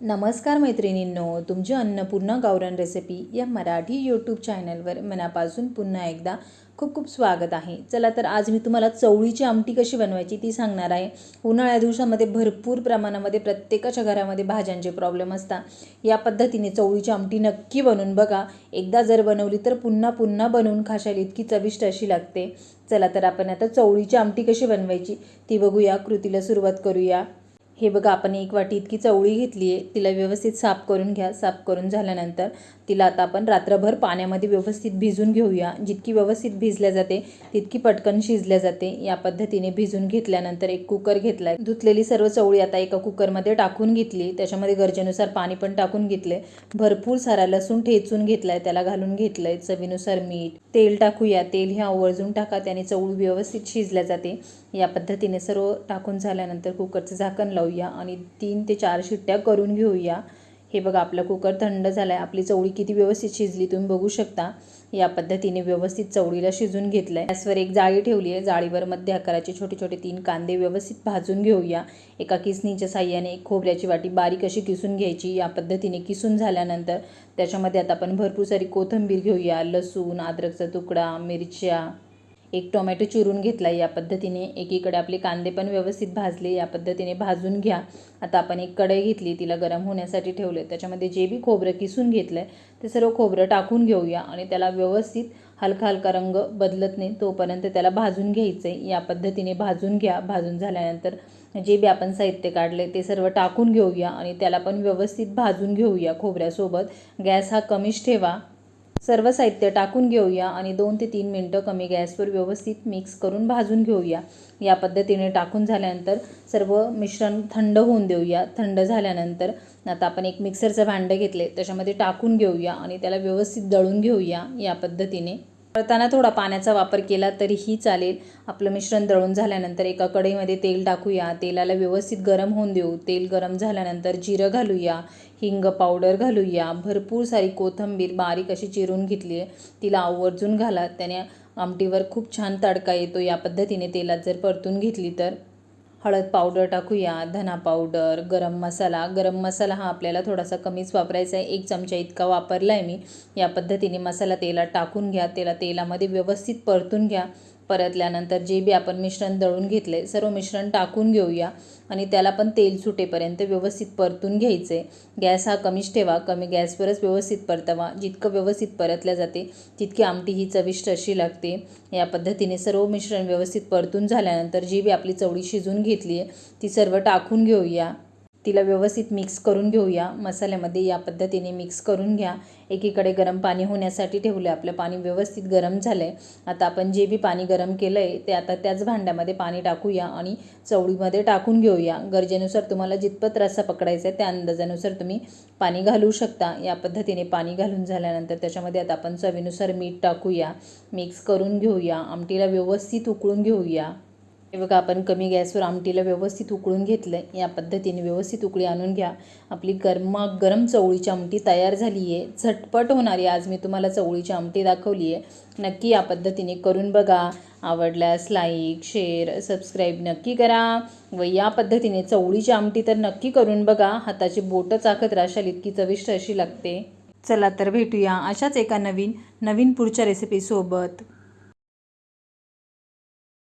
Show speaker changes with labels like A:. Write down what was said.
A: नमस्कार मैत्रिणींनो, तुमच्या अन्नपूर्णा गावरान रेसिपी या मराठी यूट्यूब चॅनलवर मनापासून पुन्हा एकदा खूप खूप स्वागत आहे। चला तर आज मी तुम्हाला चवळीची आमटी कशी बनवायची ती सांगणार आहे। उन्हाळ्या दिवसामध्ये भरपूर प्रमाणामध्ये प्रत्येकाच्या घरामध्ये भाज्यांचे प्रॉब्लेम असतात। या पद्धतीने चवळीची आमटी नक्की बनवून बघा। एकदा जर बनवली तर पुन्हा पुन्हा बनवून खाशाल इतकी चविष्ट अशी लागते। चला तर आपण आता चवळीची आमटी कशी बनवायची ती बघूया। कृतीला सुरुवात करूया। हे बघा, आपण एक वाटी इतकी चवळी घेतली आहे। तिला व्यवस्थित साफ करून घ्या। साफ करून झाल्यानंतर तिला आता आपण रात्रभर पाण्यामध्ये व्यवस्थित भिजून घेऊया। जितकी व्यवस्थित भिजल्या जाते तितकी पटकन शिजल्या जाते। या पद्धतीने भिजून घेतल्यानंतर एक कुकर घेतलाय। धुतलेली सर्व चवळी आता एका कुकरमध्ये टाकून घेतली। त्याच्यामध्ये गरजेनुसार पाणी पण टाकून घेतले। भरपूर सारा लसूण ठेचून घेतलाय, त्याला घालून घेतलंय। चवीनुसार मीठ, तेल टाकूया। तेल हे आवर्जून टाका, त्याने चवळी व्यवस्थित शिजल्या जाते। या पद्धतीने सर्व टाकून झाल्यानंतर कुकरचं झाकण लावूया आणि 3 ते 4 शिट्ट्या करून घेऊया। हे बघा, आपला कुकर थंड झालाय। आपली चवळी किती व्यवस्थित शिजली तुम्ही बघू शकता। या पद्धतीने व्यवस्थित चवळीला शिजून घेतलंय। गॅसवर एक जाळी ठेवली आहे। जाळीवर मध्य आकाराचे छोटे छोटे 3 कांदे व्यवस्थित भाजून घेऊया। एका किसणीच्या साहाय्याने एक खोबऱ्याची वाटी बारीक अशी किसून घ्यायची। या पद्धतीने किसून झाल्यानंतर त्याच्यामध्ये आता आपण भरपूर सारी कोथिंबीर घेऊया। लसूण, अद्रकचा तुकडा, मिरच्या, एक टोमॅटो चिरून घेतला। या पद्धतीने एकीकडे आपले कांदे पण व्यवस्थित भाजले। या पद्धतीने भाजून घ्या। आता आपण एक कढई घेतली, तिला गरम होण्यासाठी ठेवले। त्याच्यामध्ये जे बी खोबरं किसून घेतलंय ते सर्व खोबरं टाकून घेऊया आणि त्याला व्यवस्थित हलका हलका रंग बदलत नाही तोपर्यंत त्याला भाजून घ्यायचंय। या पद्धतीने भाजून घ्या। भाजून झाल्यानंतर जे बी आपण साहित्य काढले ते सर्व टाकून घेऊया आणि त्याला पण व्यवस्थित भाजून घेऊया खोबऱ्यासोबत। गॅस हा कमीच ठेवा। सर्व साहित्य टाकून घेऊया आणि 2 ते 3 मिनिटं कमी गॅसवर व्यवस्थित मिक्स करून भाजून घेऊया। या पद्धतीने टाकून झाल्यानंतर सर्व मिश्रण थंड होऊन देऊया। थंड झाल्यानंतर आता आपण एक मिक्सरचं भांडं घेतले, त्याच्यामध्ये टाकून घेऊया आणि त्याला व्यवस्थित दळून घेऊया। या पद्धतीने दळताना थोडा पाण्याचा वापर केला तरीही चालेल। आपलं मिश्रण दळून झाल्यानंतर एका कढईमध्ये तेल टाकूया। तेलाला व्यवस्थित गरम होऊन देऊ। तेल गरम झाल्यानंतर जिरं घालूया, हिंग पावडर घालूया, भरपूर सारी कोथिंबीर बारीक अशी चिरून घेतली आहे तिला आवर्जून घाला। त्याने आमटीवर खूप छान तडका येतो। या पद्धतीने तेलात जर परतून घेतली तर हळद पावडर टाकूया, धना पावडर, गरम मसाला हा आपल्याला थोडासा कमीच वापरायचा आहे। 1 चमचा इतका वापरला आहे मी। या पद्धतीने मसाला तेलात टाकून घ्या। तेलामध्ये व्यवस्थित परतून घ्या। परतल्यानंतर जे बी आपण मिश्रण दळून घेतले सर्व मिश्रण टाकून घेऊया आणि त्याला पण तेल सुटेपर्यंत व्यवस्थित परतून घ्यायचे। गॅस हा कमीच ठेवा। कमी गॅसवरच व्यवस्थित परतवा। जितकं व्यवस्थित परतल्या जाते तितकी आमटी ही चविष्ट अशी लागते। या पद्धतीने सर्व मिश्रण व्यवस्थित परतून झाल्यानंतर जी बी आपली चवळी शिजून घेतली आहे ती सर्व टाकून घेऊया। तिला व्यवस्थित मिक्स करून घेऊया मसाल्यामध्ये। या पद्धतीने मिक्स करून घ्या। एकीकडे गरम पाणी होण्यासाठी ठेवले। आपलं पाणी व्यवस्थित गरम झालंय। आता आपण जे बी पाणी गरम केलंय ते आता त्याच भांड्यामध्ये पाणी टाकूया आणि चवळीमध्ये टाकून घेऊया। गरजेनुसार तुम्हाला जितपत रस्सा पकडायचा आहे त्या अंदाजानुसार तुम्ही पाणी घालू शकता। या पद्धतीने पाणी घालून झाल्यानंतर त्याच्यामध्ये आता आपण चवीनुसार मीठ टाकूया। मिक्स करून घेऊया। आमटीला व्यवस्थित उकळून घेऊया। हे बघा, आपण कमी गॅसवर आमटीला व्यवस्थित उकळून घेतलं आहे। या पद्धतीने व्यवस्थित उकळी आणून घ्या। आपली गरमागरम चवळीची आमटी तयार झाली आहे। झटपट होणारी आज मी तुम्हाला चवळीची आमटी दाखवली आहे। नक्की या पद्धतीने करून बघा। आवडल्यास लाईक, शेअर, सबस्क्राईब नक्की करा व या पद्धतीने चवळीची आमटी तर नक्की करून बघा। हाताची बोटं चाखत राहशाल इतकी चविष्ट अशी लागते। चला तर भेटूया अशाच एका नवीन पुढच्या रेसिपीसोबत।